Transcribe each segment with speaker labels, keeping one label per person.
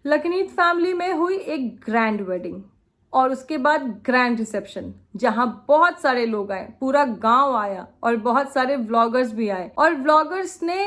Speaker 1: Lakhneet family में हुई एक ग्रैंड वेडिंग और उसके बाद ग्रैंड रिसेप्शन, जहां बहुत सारे लोग आए, पूरा गांव आया और बहुत सारे व्लॉगर्स भी आए और व्लॉगर्स ने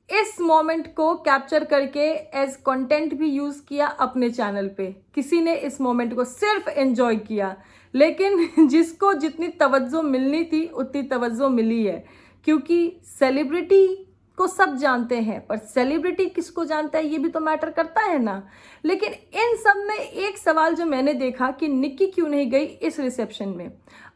Speaker 1: इस मोमेंट को कैप्चर करके एज कंटेंट भी यूज किया अपने चैनल पे। किसी ने इस मोमेंट को सिर्फ एंजॉय किया, लेकिन जिसको जितनी तवज्जो मिलनी थी उतनी तवज्जो मिली है, क्योंकि सेलिब्रिटी को सब जानते हैं, पर सेलिब्रिटी किसको जानता है ये भी तो मैटर करता है ना। लेकिन इन सब में एक सवाल जो मैंने देखा कि निक्की क्यों नहीं गई इस रिसेप्शन में,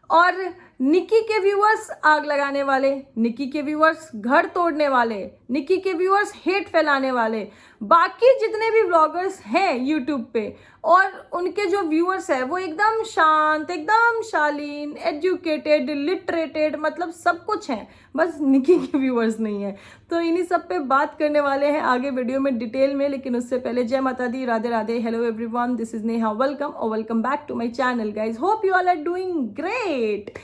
Speaker 1: और निक्की के व्यूअर्स आग लगाने वाले, निक्की के व्यूअर्स घर तोड़ने वाले, निक्की के व्यूअर्स हेट फैलाने वाले, बाकी जितने भी व्लॉगर्स हैं यूट्यूब पे, और उनके जो व्यूअर्स है वो एकदम शांत, एकदम शालीन, एजुकेटेड, लिटरेटेड, मतलब सब कुछ हैं, बस निक्की के व्यूअर्स नहीं है। तो इन्हीं सब पे बात करने वाले हैं आगे वीडियो में डिटेल में। लेकिन उससे पहले जय माता दी, Radhe Radhe, hello everyone, this is Neha, welcome और welcome back to my channel guys. Hope you all are doing great.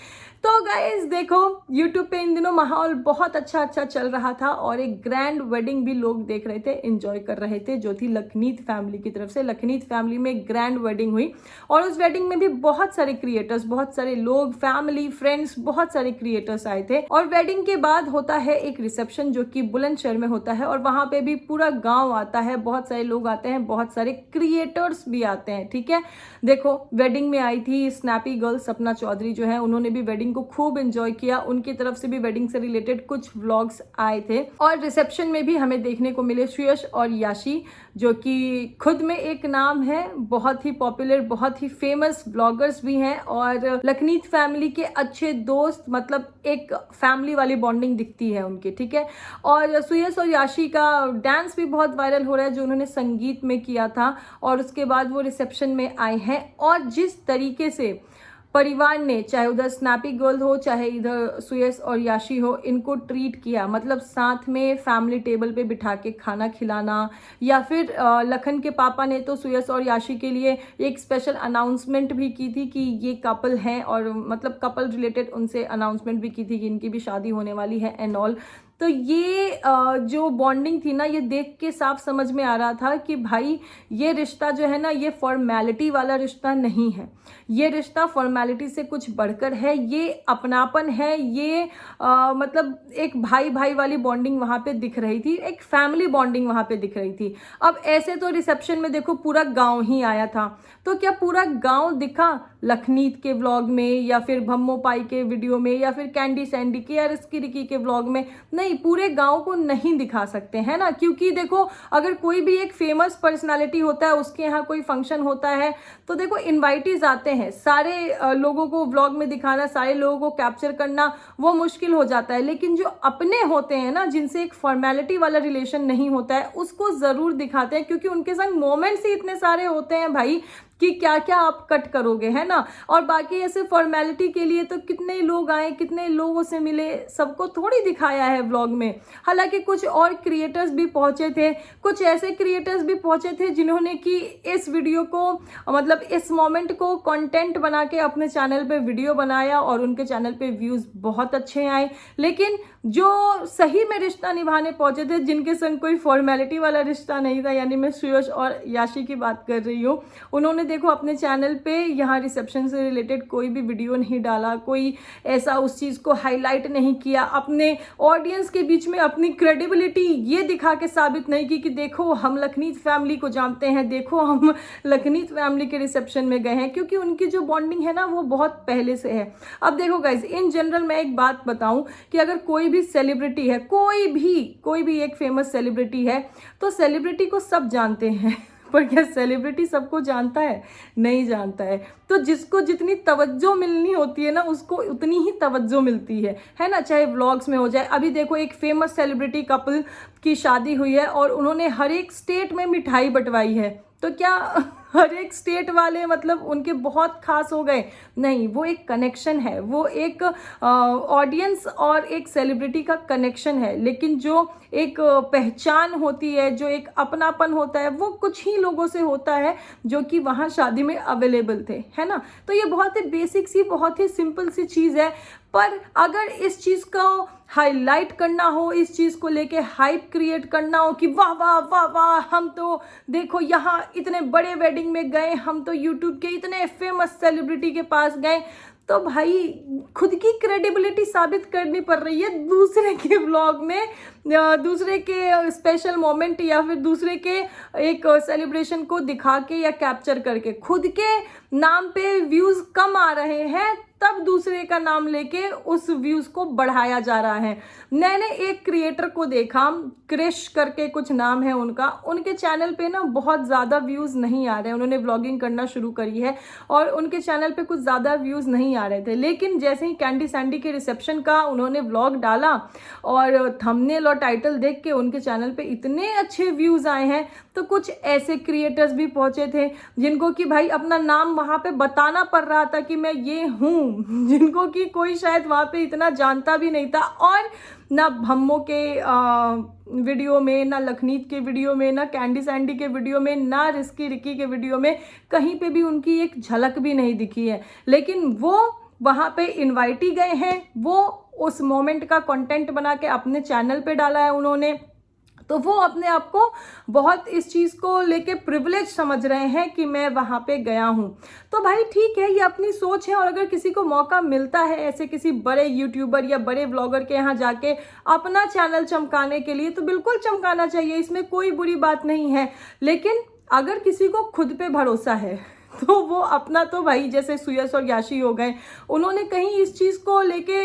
Speaker 1: तो गाइज देखो, यूट्यूब पे इन दिनों माहौल बहुत अच्छा चल रहा था और एक ग्रैंड वेडिंग भी लोग देख रहे थे, एंजॉय कर रहे थे, जो थी लखनीत फैमिली की तरफ से। लखनीत फैमिली में एक ग्रैंड वेडिंग हुई और उस वेडिंग में भी बहुत सारे क्रिएटर्स, बहुत सारे लोग, फैमिली, फ्रेंड्स, बहुत सारे क्रिएटर्स आए थे। और वेडिंग के बाद होता है एक रिसेप्शन जो कि बुलंदशहर में होता है, और वहां पे भी पूरा गाँव आता है, बहुत सारे लोग आते हैं, बहुत सारे क्रिएटर्स भी आते हैं। ठीक है, देखो वेडिंग में आई थी स्नैपी गर्ल सपना चौधरी जो है, उन्होंने भी वेडिंग को खूब एंजॉय किया। उनकी तरफ से भी वेडिंग से रिलेटेड कुछ व्लॉग्स आए थे। और रिसेप्शन में भी हमें देखने को मिले श्रेयस और याशी, जो कि खुद में एक नाम है, बहुत ही पॉपुलर, बहुत ही फेमस ब्लॉगर्स भी हैं और लखनीत फैमिली के अच्छे दोस्त, मतलब एक फैमिली वाली बॉन्डिंग दिखती है उनकी। ठीक है, और श्रेयस और याशी का डांस भी बहुत वायरल हो रहा है जो उन्होंने संगीत में किया था, और उसके बाद वो रिसेप्शन में आए हैं। और जिस तरीके से परिवार ने, चाहे उधर स्नैपी गर्ल हो, चाहे इधर श्रेयस और याशी हो, इनको ट्रीट किया, मतलब साथ में फैमिली टेबल पे बिठा के खाना खिलाना, या फिर लखन के पापा ने तो श्रेयस और याशी के लिए एक स्पेशल अनाउंसमेंट भी की थी कि ये कपल हैं, और मतलब कपल रिलेटेड उनसे अनाउंसमेंट भी की थी कि इनकी भी शादी होने वाली है एंड ऑल। तो ये जो बॉन्डिंग थी ना, ये देख के साफ समझ में आ रहा था कि भाई ये रिश्ता जो है ना, ये फॉर्मेलिटी वाला रिश्ता नहीं है, ये रिश्ता फॉर्मेलिटी से कुछ बढ़कर है, ये अपनापन है, ये मतलब एक भाई भाई वाली बॉन्डिंग वहां पे दिख रही थी, एक फैमिली बॉन्डिंग वहां पे दिख रही थी। अब ऐसे तो रिसेप्शन में देखो पूरा गांव ही आया था, तो क्या पूरा गांव दिखा लखनीत के व्लॉग में, या फिर भम्मो पाई के वीडियो में, या फिर कैंडी सैंडी के या रिस्की रिकी के व्लॉग में? नहीं, पूरे गांव को नहीं दिखा सकते हैं ना, क्योंकि देखो अगर कोई भी एक फेमस पर्सनालिटी होता है, उसके यहाँ कोई फंक्शन होता है, तो देखो इनवाइटीज आते हैं, सारे लोगों को व्लॉग में दिखाना, सारे लोगों को कैप्चर करना वो मुश्किल हो जाता है। लेकिन जो अपने होते हैं ना, जिनसे एक फॉर्मेलिटी वाला रिलेशन नहीं होता है, उसको जरूर दिखाते हैं, क्योंकि उनके संग मोमेंट्स ही इतने सारे होते हैं भाई कि क्या क्या आप कट करोगे, है ना। और बाकी ऐसे फॉर्मेलिटी के लिए तो कितने लोग आए, कितने लोगों से मिले, सबको थोड़ी दिखाया है व्लॉग में। हालांकि कुछ और क्रिएटर्स भी पहुंचे थे, कुछ ऐसे क्रिएटर्स भी पहुंचे थे जिन्होंने कि इस वीडियो को, मतलब इस मोमेंट को कंटेंट बना के अपने चैनल पे वीडियो बनाया और उनके चैनल पे व्यूज बहुत अच्छे आए। लेकिन जो सही में रिश्ता निभाने पहुंचे थे, जिनके संग कोई फॉर्मेलिटी वाला रिश्ता नहीं था, यानी मैं श्रेयस और याशी की बात कर रही हूँ, उन्होंने देखो अपने चैनल पे यहाँ रिसेप्शन से रिलेटेड कोई भी वीडियो नहीं डाला, कोई ऐसा उस चीज को हाईलाइट नहीं किया, अपने ऑडियंस के बीच में अपनी क्रेडिबिलिटी ये दिखा के साबित नहीं की कि देखो हम लखनीत फैमिली को जानते हैं, देखो हम लखनीत फैमिली के रिसेप्शन में गए हैं, क्योंकि उनकी जो बॉन्डिंग है ना वो बहुत पहले से है। अब देखो गाइज, इन जनरल मैं एक बात बताऊं कि अगर कोई भी सेलिब्रिटी है, कोई भी एक फेमस सेलिब्रिटी है, तो सेलिब्रिटी को सब जानते हैं, पर क्या सेलिब्रिटी सबको जानता है? नहीं जानता है। तो जिसको जितनी तवज्जो मिलनी होती है ना, उसको उतनी ही तवज्जो मिलती है ना, चाहे व्लॉग्स में हो जाए। अभी देखो एक फेमस सेलिब्रिटी कपल की शादी हुई है और उन्होंने हर एक स्टेट में मिठाई बंटवाई है, तो क्या हर एक स्टेट वाले मतलब उनके बहुत खास हो गए, नहीं, वो एक कनेक्शन है, वो एक ऑडियंस और एक सेलिब्रिटी का कनेक्शन है। लेकिन जो एक पहचान होती है, जो एक अपनापन होता है, वो कुछ ही लोगों से होता है जो कि वहाँ शादी में अवेलेबल थे, है ना। तो ये बहुत ही बेसिक सी, बहुत ही सिंपल सी चीज़ है, पर अगर इस चीज़ को हाईलाइट करना हो, इस चीज़ को लेके हाइप क्रिएट करना हो कि वाह वाह वाह वाह, हम तो देखो यहाँ इतने बड़े वेडिंग में गए, हम तो यूट्यूब के इतने फेमस सेलिब्रिटी के पास गए, तो भाई खुद की क्रेडिबिलिटी साबित करनी पड़ रही है दूसरे के व्लॉग में, दूसरे के स्पेशल मोमेंट या फिर दूसरे के एक सेलिब्रेशन को दिखा के या कैप्चर करके। खुद के नाम पे व्यूज़ कम आ रहे हैं, तब दूसरे का नाम लेके उस व्यूज़ को बढ़ाया जा रहा है। मैंने एक क्रिएटर को देखा, क्रिश करके कुछ नाम है उनका, उनके चैनल पे ना बहुत ज़्यादा व्यूज़ नहीं आ रहे हैं। उन्होंने व्लॉगिंग करना शुरू करी है और उनके चैनल पे कुछ ज़्यादा व्यूज़ नहीं आ रहे थे, लेकिन जैसे ही कैंडी सैंडी के रिसेप्शन का उन्होंने व्लॉग डाला और थंबनेल और टाइटल देख के उनके चैनल पे इतने अच्छे व्यूज़ आए हैं। तो कुछ ऐसे क्रिएटर्स भी पहुंचे थे जिनको कि भाई अपना नाम वहाँ पे बताना पड़ रहा था कि मैं ये हूँ, जिनको कि कोई शायद वहाँ पे इतना जानता भी नहीं था। और ना भम्मो के वीडियो में, ना लखनीत के वीडियो में, ना कैंडी सैंडी के वीडियो में, ना रिस्की रिकी के वीडियो में कहीं पे भी उनकी एक झलक भी नहीं दिखी है। लेकिन वो वहाँ पे इनवाइट ही गए हैं, वो उस मोमेंट का कंटेंट बना के अपने चैनल पे डाला है उन्होंने, तो वो अपने आप को बहुत इस चीज़ को लेके प्रिविलेज समझ रहे हैं कि मैं वहाँ पे गया हूँ। तो भाई ठीक है, ये अपनी सोच है, और अगर किसी को मौका मिलता है ऐसे किसी बड़े यूट्यूबर या बड़े ब्लॉगर के यहाँ जाके अपना चैनल चमकाने के लिए, तो बिल्कुल चमकाना चाहिए, इसमें कोई बुरी बात नहीं है। लेकिन अगर किसी को खुद पे भरोसा है तो वो अपना, तो भाई जैसे सुयश और याशी हो गए, उन्होंने कहीं इस चीज़ को लेके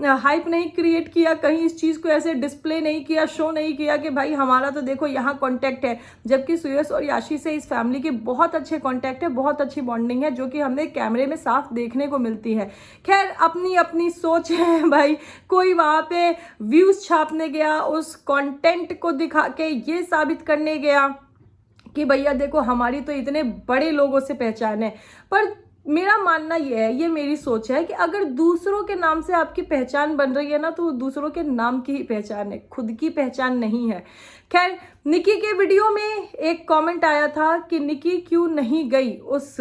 Speaker 1: हाइप नहीं क्रिएट किया, कहीं इस चीज़ को ऐसे डिस्प्ले नहीं किया, शो नहीं किया कि भाई हमारा तो देखो यहाँ कॉन्टैक्ट है। जबकि सुयश और याशी से इस फैमिली के बहुत अच्छे कॉन्टैक्ट है, बहुत अच्छी बॉन्डिंग है, जो कि हमें कैमरे में साफ देखने को मिलती है। खैर, अपनी अपनी सोच है भाई। कोई वहाँ पे व्यूज़ छापने गया, उस कॉन्टेंट को दिखा के ये साबित करने गया कि भैया देखो हमारी तो इतने बड़े लोगों से पहचान है। पर मेरा मानना ये है, ये मेरी सोच है कि अगर दूसरों के नाम से आपकी पहचान बन रही है ना, तो वो दूसरों के नाम की ही पहचान है, खुद की पहचान नहीं है। खैर, निकी के वीडियो में एक कमेंट आया था कि निकी क्यों नहीं गई उस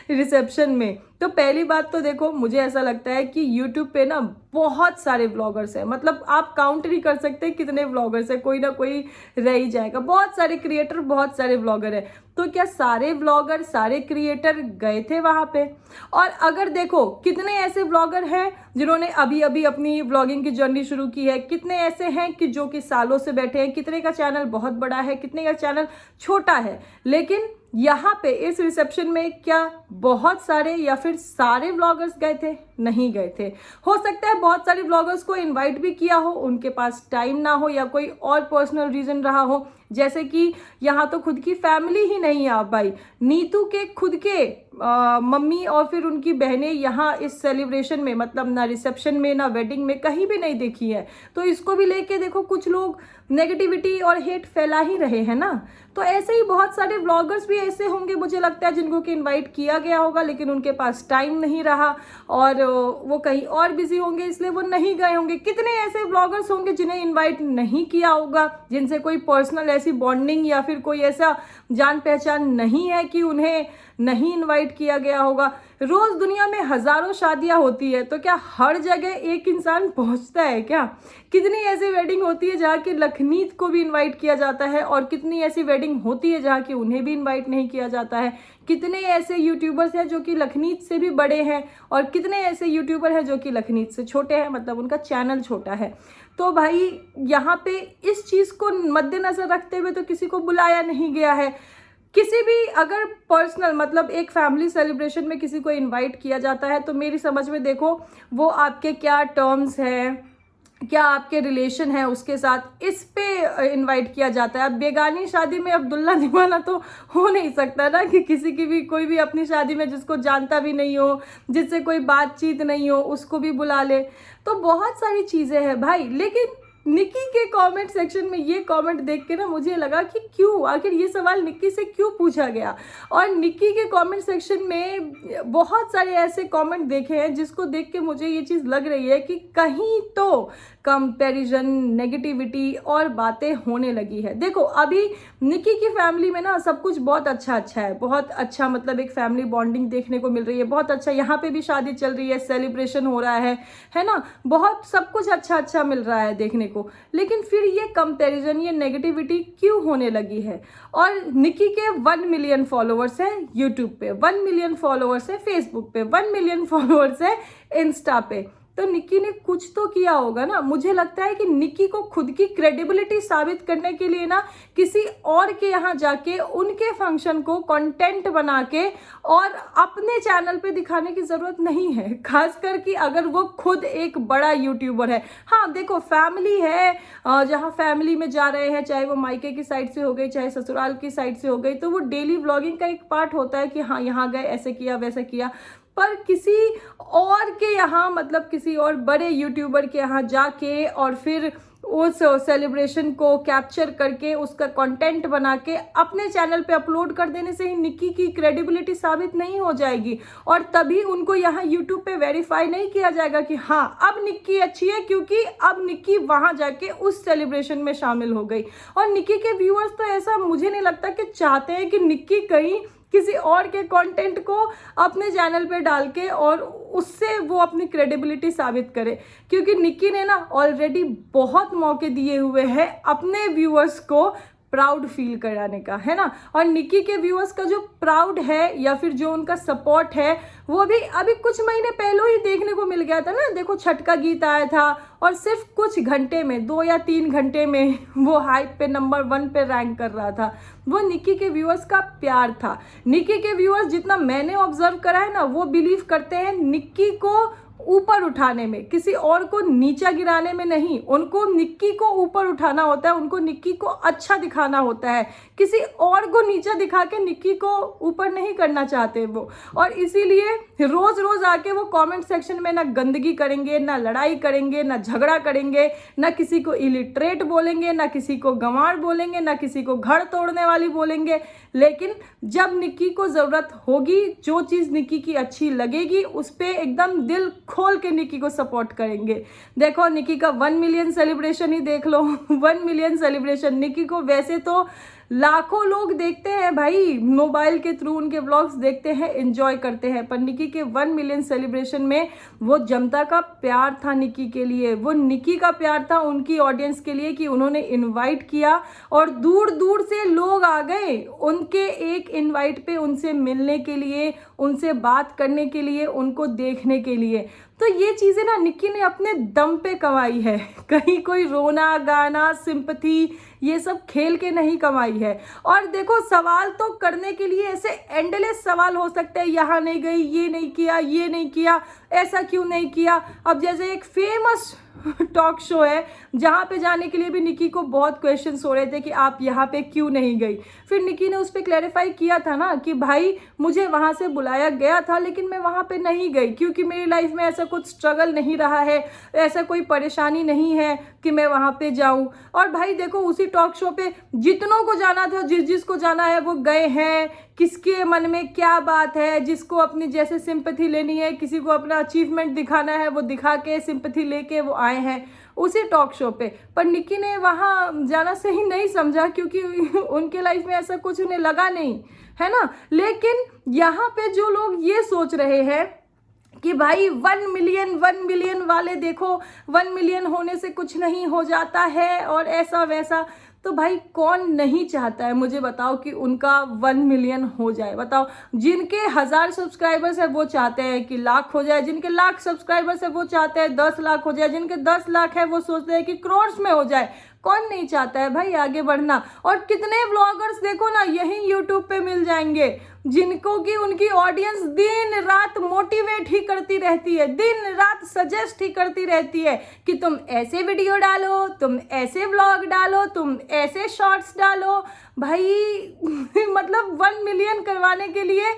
Speaker 1: रिसेप्शन में। तो पहली बात तो देखो, मुझे ऐसा लगता है कि YouTube पे ना बहुत सारे व्लॉगर्स हैं, मतलब आप काउंट नहीं कर सकते कितने व्लॉगर्स हैं, कोई ना कोई रह ही जाएगा। बहुत सारे क्रिएटर, बहुत सारे व्लॉगर हैं। तो क्या सारे व्लॉगर, सारे क्रिएटर गए थे वहाँ पे? और अगर देखो कितने ऐसे व्लॉगर हैं जिन्होंने अभी अभी अपनी व्लॉगिंग की जर्नी शुरू की है, कितने ऐसे हैं कि जो कि सालों से बैठे हैं, कितने का चैनल बहुत बड़ा है, कितने का चैनल छोटा है। लेकिन यहाँ पे इस रिसेप्शन में क्या बहुत सारे या फिर सारे व्लॉगर्स गए थे? नहीं गए थे। हो सकता है बहुत सारे व्लॉगर्स को इनवाइट भी किया हो, उनके पास टाइम ना हो या कोई और पर्सनल रीज़न रहा हो। जैसे कि यहाँ तो खुद की फैमिली ही नहीं है आप भाई, नीतू के खुद के मम्मी और फिर उनकी बहनें यहाँ इस सेलिब्रेशन में, मतलब ना रिसेप्शन में ना वेडिंग में कहीं भी नहीं देखी है। तो इसको भी लेके देखो कुछ लोग नेगेटिविटी और हेट फैला ही रहे हैं ना। तो ऐसे ही बहुत सारे व्लॉगर्स भी ऐसे होंगे मुझे लगता है जिनको कि इनवाइट किया गया होगा, लेकिन उनके पास टाइम नहीं रहा और वो कहीं और बिजी होंगे, इसलिए वो नहीं गए होंगे। कितने ऐसे व्लॉगर्स होंगे जिन्हें इनवाइट नहीं किया होगा, जिनसे कोई पर्सनल ऐसी बॉन्डिंग या फिर कोई ऐसा जान पहचान नहीं है कि उन्हें नहीं इनवाइट किया गया होगा। रोज दुनिया में हजारों शादियां होती है, तो क्या हर जगह एक इंसान पहुंचता है क्या? कितनी ऐसी वेडिंग होती है जहाँ की लखनीत को भी इनवाइट किया जाता है और कितनी ऐसी वेडिंग होती है जहाँ की उन्हें भी इनवाइट नहीं किया जाता है। कितने ऐसे यूट्यूबर्स हैं जो कि लखनीत से भी बड़े हैं और कितने ऐसे यूट्यूबर हैं जो कि लखनीत से छोटे हैं, मतलब उनका चैनल छोटा है। तो भाई यहाँ पे इस चीज़ को मद्देनजर रखते हुए तो किसी को बुलाया नहीं गया है। किसी भी अगर पर्सनल, मतलब एक फैमिली सेलिब्रेशन में किसी को इनवाइट किया जाता है तो मेरी समझ में देखो वो आपके क्या टर्म्स हैं, क्या आपके रिलेशन है उसके साथ, इस पे इनवाइट किया जाता है। अब बेगानी शादी में अब्दुल्ला दीवाना तो हो नहीं सकता ना कि किसी की भी कोई भी अपनी शादी में जिसको जानता भी नहीं हो, जिससे कोई बातचीत नहीं हो, उसको भी बुला ले। तो बहुत सारी चीज़ें हैं भाई। लेकिन निक्की के कमेंट सेक्शन में ये कमेंट देख के ना मुझे लगा कि क्यों, आखिर ये सवाल निक्की से क्यों पूछा गया। और निक्की के कमेंट सेक्शन में बहुत सारे ऐसे कमेंट देखे हैं जिसको देख के मुझे ये चीज़ लग रही है कि कहीं तो कंपैरिजन, नेगेटिविटी और बातें होने लगी है। देखो अभी निक्की की फैमिली में ना सब कुछ बहुत अच्छा है, बहुत अच्छा, मतलब एक फैमिली बॉन्डिंग देखने को मिल रही है, बहुत अच्छा। यहाँ पे भी शादी चल रही है, सेलिब्रेशन हो रहा है ना, बहुत सब कुछ अच्छा मिल रहा है देखने को। लेकिन फिर ये कंपैरिजन, ये नेगेटिविटी क्यों होने लगी है? और निक्की के 1 मिलियन फॉलोअर्स है यूट्यूब पे, 1 मिलियन फॉलोअर्स है फेसबुक पे, 1 मिलियन फॉलोअर्स है इंस्टा पे। तो निक्की ने कुछ तो किया होगा ना। मुझे लगता है कि निक्की को खुद की क्रेडिबिलिटी साबित करने के लिए ना किसी और के यहाँ जाके उनके फंक्शन को कंटेंट बना के और अपने चैनल पे दिखाने की जरूरत नहीं है, खासकर कि अगर वो खुद एक बड़ा यूट्यूबर है। हाँ देखो, फैमिली है, जहाँ फैमिली में जा रहे हैं, चाहे वो मायके की साइड से हो गई, चाहे ससुराल की साइड से हो गई, तो वो डेली व्लॉगिंग का एक पार्ट होता है कि हाँ यहाँ गए, ऐसे किया वैसे किया। पर किसी और के यहाँ, मतलब किसी और बड़े यूट्यूबर के यहाँ जाके और फिर उस सेलिब्रेशन को कैप्चर करके उसका कंटेंट बना के अपने चैनल पे अपलोड कर देने से ही निक्की की क्रेडिबिलिटी साबित नहीं हो जाएगी, और तभी उनको यहाँ यूट्यूब पे वेरीफाई नहीं किया जाएगा कि हाँ अब निक्की अच्छी है, क्योंकि अब निक्की वहां जाके उस सेलिब्रेशन में शामिल हो गई। और निक्की के व्यूअर्स तो ऐसा मुझे नहीं लगता कि चाहते हैं कि निक्की कहीं किसी और के कंटेंट को अपने चैनल पे डाल के और उससे वो अपनी क्रेडिबिलिटी साबित करे, क्योंकि निक्की ने ना ऑलरेडी बहुत मौके दिए हुए हैं अपने व्यूअर्स को प्राउड फील कराने का, है ना। और निक्की के व्यूअर्स का जो प्राउड है या फिर जो उनका सपोर्ट है वो भी अभी कुछ महीने पहले ही देखने को मिल गया था ना। देखो छठ का गीत आया था और सिर्फ कुछ घंटे में, 2 या 3 घंटे में वो हाइप पे नंबर 1 पे रैंक कर रहा था। वो निक्की के व्यूअर्स का प्यार था। निक्की के व्यूअर्स, जितना मैंने ऑब्जर्व करा है ना, वो बिलीव करते हैं निक्की को ऊपर उठाने में, किसी और को नीचा गिराने में नहीं। उनको निक्की को ऊपर उठाना होता है, उनको निक्की को अच्छा दिखाना होता है, किसी और को नीचा दिखा के निक्की को ऊपर नहीं करना चाहते वो। और इसीलिए रोज रोज आके वो कमेंट सेक्शन में ना गंदगी करेंगे, ना लड़ाई करेंगे, ना झगड़ा करेंगे, ना किसी को इलिटरेट बोलेंगे, ना किसी को गंवार बोलेंगे, ना किसी को घर तोड़ने वाली बोलेंगे। लेकिन जब निक्की को जरूरत होगी, जो चीज निक्की की अच्छी लगेगी, उस पे एकदम दिल खोल के निक्की को सपोर्ट करेंगे। देखो निक्की का 1 मिलियन सेलिब्रेशन ही देख लो। 1 मिलियन सेलिब्रेशन। निक्की को वैसे तो लाखों लोग देखते हैं भाई, मोबाइल के थ्रू उनके व्लॉग्स देखते हैं, एंजॉय करते हैं, पर निक्की के 1 मिलियन सेलिब्रेशन में वो जनता का प्यार था निक्की के लिए, वो निक्की का प्यार था उनकी ऑडियंस के लिए कि उन्होंने इनवाइट किया और दूर दूर से लोग आ गए उनके एक इनवाइट पे, उनसे मिलने के लिए, उनसे बात करने के लिए, उनको देखने के लिए। तो ये चीज़ें ना निक्की ने अपने दम पे कमाई है, कहीं कोई रोना गाना सिंपैथी ये सब खेल के नहीं कमाई है। और देखो सवाल तो करने के लिए ऐसे एंडलेस सवाल हो सकते हैं, यहाँ नहीं गई, ये नहीं किया, ये नहीं किया, ऐसा क्यों नहीं किया। अब जैसे एक फेमस टॉक शो है जहाँ पे जाने के लिए भी निक्की को बहुत क्वेश्चंस हो रहे थे कि आप यहाँ पे क्यों नहीं गई। फिर निक्की ने उस पर क्लैरिफाई किया था ना कि भाई मुझे वहाँ से बुलाया गया था लेकिन मैं वहाँ पे नहीं गई क्योंकि मेरी लाइफ में ऐसा कुछ स्ट्रगल नहीं रहा है, ऐसा कोई परेशानी नहीं है कि मैं वहाँ पे जाऊँ। और भाई देखो उसी टॉक शो पे जितनों को जाना था, जिसको जाना है वो गए हैं। किसके मन में क्या बात है, जिसको अपनी जैसे सिंपैथी लेनी है, किसी को अपना अचीवमेंट दिखाना है, वो दिखा के सिंपैथी लेके वो आए हैं उसी टॉक शो पे। पर निक्की ने वहाँ जाना सही नहीं समझा क्योंकि उनके लाइफ में ऐसा कुछ उन्हें लगा नहीं, है ना। लेकिन यहाँ पे जो लोग ये सोच रहे हैं कि भाई 1 मिलियन वाले देखो 1 मिलियन होने से कुछ नहीं हो जाता है और ऐसा वैसा, तो भाई कौन नहीं चाहता है मुझे बताओ कि उनका 1 मिलियन हो जाए। बताओ, जिनके 1000 सब्सक्राइबर्स है वो चाहते हैं कि लाख हो जाए, जिनके लाख सब्सक्राइबर्स है वो चाहते हैं 10 लाख हो जाए, जिनके 10 लाख है वो सोचते हैं कि करोड़ में हो जाए। कौन नहीं चाहता है भाई आगे बढ़ना। और कितने व्लॉगर्स देखो ना यही यूट्यूब पे मिल जाएंगे जिनको कि उनकी ऑडियंस दिन रात मोटिवेट ही करती रहती है, दिन रात सजेस्ट ही करती रहती है कि तुम ऐसे वीडियो डालो, तुम ऐसे व्लॉग डालो, तुम ऐसे शॉर्ट्स डालो। भाई मतलब 1 मिलियन करवाने के लिए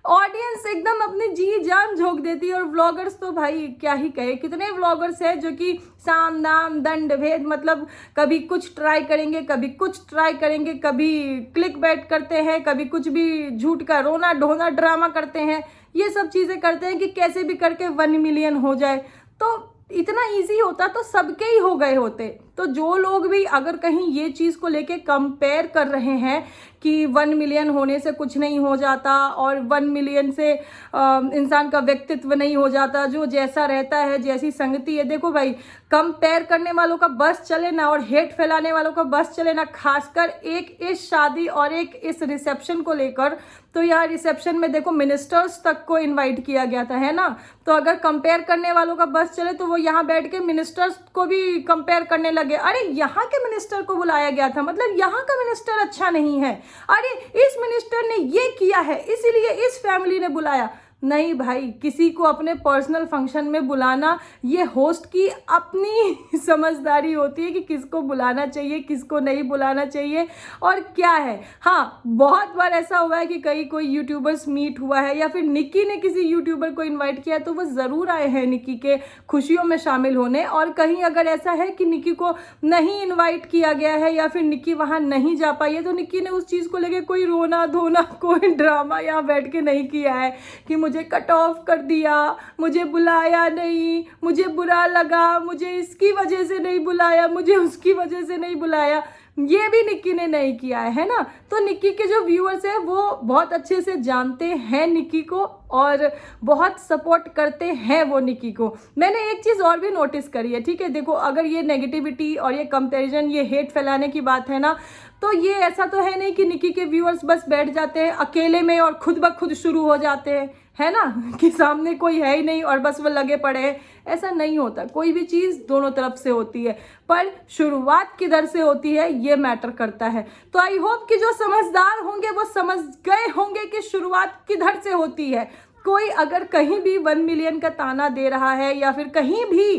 Speaker 1: ऑडियंस एकदम अपनी जी जान झोंक देती है। और व्लॉगर्स तो भाई क्या ही कहे, कितने व्लॉगर्स हैं जो कि साम दाम दंड भेद, मतलब कभी कुछ ट्राई करेंगे, कभी कुछ ट्राई करेंगे, कभी क्लिक बैट करते हैं, कभी कुछ भी झूठ का रोना ढोना ड्रामा करते हैं। ये सब चीज़ें करते हैं कि कैसे भी करके 1 मिलियन हो जाए। तो इतना इजी होता तो सबके ही हो गए होते। तो जो लोग भी अगर कहीं ये चीज़ को लेके कंपेयर कर रहे हैं कि 1 मिलियन होने से कुछ नहीं हो जाता और 1 मिलियन से इंसान का व्यक्तित्व नहीं हो जाता, जो जैसा रहता है जैसी संगति है, देखो भाई, कंपेयर करने वालों का बस चले ना और हेट फैलाने वालों का बस चले ना, खासकर एक इस शादी और एक इस रिसेप्शन को लेकर। तो यार रिसेप्शन में देखो मिनिस्टर्स तक को इनवाइट किया गया था, है ना। तो अगर कंपेयर करने वालों का बस चले तो वो यहाँ बैठ के मिनिस्टर्स को भी कंपेयर करने लगे। अरे यहाँ के मिनिस्टर को बुलाया गया था, मतलब यहाँ का मिनिस्टर अच्छा नहीं है, अरे इस मिनिस्टर ने ये किया है इसीलिए इस फैमिली ने बुलाया। नहीं भाई, किसी को अपने पर्सनल फंक्शन में बुलाना ये होस्ट की अपनी समझदारी होती है कि किसको बुलाना चाहिए, किसको नहीं बुलाना चाहिए और क्या है। हाँ, बहुत बार ऐसा हुआ है कि कहीं कोई यूट्यूबर्स मीट हुआ है या फिर निक्की ने किसी यूट्यूबर को इनवाइट किया तो वो ज़रूर आए हैं निक्की के खुशियों में शामिल होने। और कहीं अगर ऐसा है कि निक्की को नहीं इन्वाइट किया गया है या फिर निक्की वहाँ नहीं जा पाई है तो निक्की ने उस चीज़ को लेकर कोई रोना धोना कोई ड्रामा यहाँ बैठ के नहीं किया है कि मुझे कट ऑफ कर दिया, मुझे बुलाया नहीं, मुझे बुरा लगा, मुझे इसकी वजह से नहीं बुलाया, मुझे उसकी वजह से नहीं बुलाया। ये भी निक्की ने नहीं किया है ना। तो निक्की के जो व्यूअर्स हैं वो बहुत अच्छे से जानते हैं निक्की को और बहुत सपोर्ट करते हैं वो निक्की को। मैंने एक चीज़ और भी नोटिस करी है, ठीक है, देखो अगर ये नेगेटिविटी और ये कंपैरिजन, ये हेट फैलाने की बात है ना, तो ये ऐसा तो है नहीं कि निक्की के व्यूअर्स बस बैठ जाते हैं अकेले में और खुद ब खुद शुरू हो जाते हैं, है ना, कि सामने कोई है ही नहीं और बस वो लगे पड़े हैं। ऐसा नहीं होता, कोई भी चीज़ दोनों तरफ से होती है, पर शुरुआत किधर से होती है ये मैटर करता है। तो आई होप कि जो समझदार होंगे वो समझ गए होंगे कि शुरुआत किधर से होती है। कोई अगर कहीं भी 1 मिलियन का ताना दे रहा है या फिर कहीं भी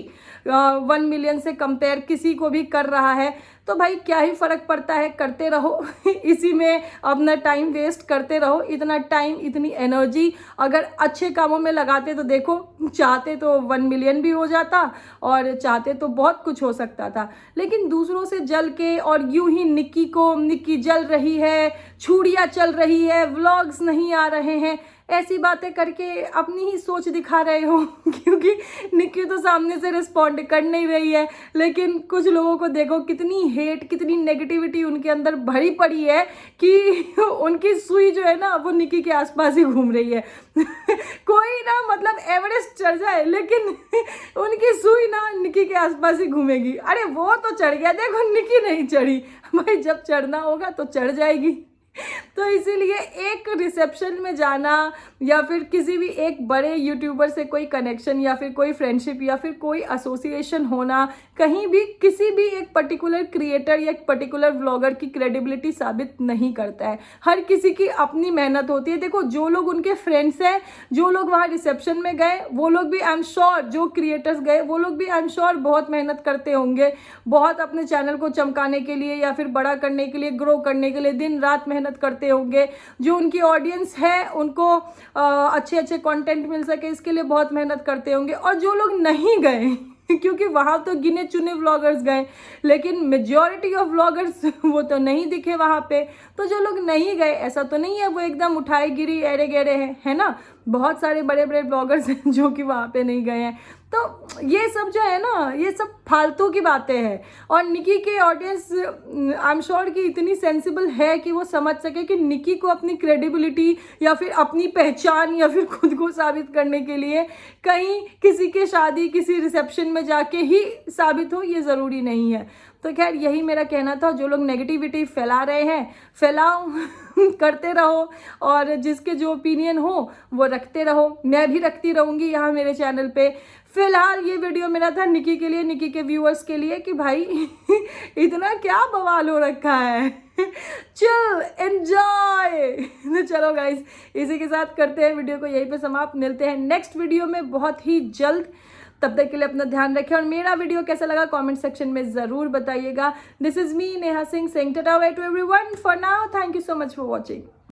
Speaker 1: 1 मिलियन से कंपेयर किसी को भी कर रहा है तो भाई क्या ही फ़र्क पड़ता है, करते रहो इसी में अपना टाइम वेस्ट करते रहो। इतना टाइम इतनी एनर्जी अगर अच्छे कामों में लगाते तो देखो, चाहते तो 1 मिलियन भी हो जाता और चाहते तो बहुत कुछ हो सकता था। लेकिन दूसरों से जल के और यूं ही निक्की जल रही है, छुड़ियाँ चल रही है, व्लॉग्स नहीं आ रहे हैं, ऐसी बातें करके अपनी ही सोच दिखा रहे हो क्योंकि निक्की तो सामने से रिस्पॉन्ड कर नहीं रही है। लेकिन कुछ लोगों को देखो कितनी हेट, कितनी नेगेटिविटी उनके अंदर भरी पड़ी है कि उनकी सुई जो है ना वो निक्की के आसपास ही घूम रही है कोई ना मतलब एवरेस्ट चढ़ जाए लेकिन उनकी सुई ना निक्की के आसपास ही घूमेगी। अरे वो तो चढ़ गया, देखो निक्की नहीं चढ़ी। भाई जब चढ़ना होगा तो चढ़ जाएगी। तो इसीलिए एक रिसेप्शन में जाना या फिर किसी भी एक बड़े यूट्यूबर से कोई कनेक्शन या फिर कोई फ्रेंडशिप या फिर कोई एसोसिएशन होना कहीं भी किसी भी एक पर्टिकुलर क्रिएटर या एक पर्टिकुलर व्लॉगर की क्रेडिबिलिटी साबित नहीं करता है। हर किसी की अपनी मेहनत होती है। देखो जो लोग उनके फ्रेंड्स हैं, जो लोग वहाँ रिसेप्शन में गए, वो लोग भी आई एम श्योर, जो क्रिएटर्स गए वो लोग भी आई एम श्योर बहुत मेहनत करते होंगे, बहुत अपने चैनल को चमकाने के लिए या फिर बड़ा करने के लिए, ग्रो करने के लिए दिन रात मेहनत करते होंगे। जो उनकी ऑडियंस है उनको अच्छे अच्छे कंटेंट मिल सके इसके लिए बहुत मेहनत करते होंगे। और जो लोग नहीं गए क्योंकि वहाँ तो गिने चुने व्लॉगर्स गए लेकिन मेजॉरिटी ऑफ व्लॉगर्स वो तो नहीं दिखे वहाँ पे। तो जो लोग नहीं गए ऐसा तो नहीं है वो एकदम उठाए गिरी एरे गेरे हैं, है ना। बहुत सारे बड़े बड़े ब्लॉगर्स हैं जो कि वहाँ पे नहीं गए हैं। तो ये सब जो है ना ये सब फालतू की बातें हैं। और निक्की के ऑडियंस आई एम श्योर कि इतनी सेंसिबल है कि वो समझ सके कि निक्की को अपनी क्रेडिबिलिटी या फिर अपनी पहचान या फिर खुद को साबित करने के लिए कहीं किसी के शादी किसी रिसेप्शन में जाके ही साबित हो ये ज़रूरी नहीं है। तो खैर यही मेरा कहना था। जो लोग नेगेटिविटी फैला रहे हैं फैलाओ करते रहो और जिसके जो ओपिनियन हो वो रखते रहो। मैं भी रखती रहूँगी यहाँ मेरे चैनल पे। फिलहाल ये वीडियो मेरा था निक्की के लिए, निक्की के व्यूअर्स के लिए कि भाई इतना क्या बवाल हो रखा है चिल एंजॉय। चलो गाइस इसी के साथ करते हैं वीडियो को यहीं पे समाप्त। मिलते हैं नेक्स्ट वीडियो में बहुत ही जल्द। तब तक के लिए अपना ध्यान रखें और मेरा वीडियो कैसा लगा कमेंट सेक्शन में ज़रूर बताइएगा। This is me Neha Singh saying tata by two everyone for now. Thank you so much for watching.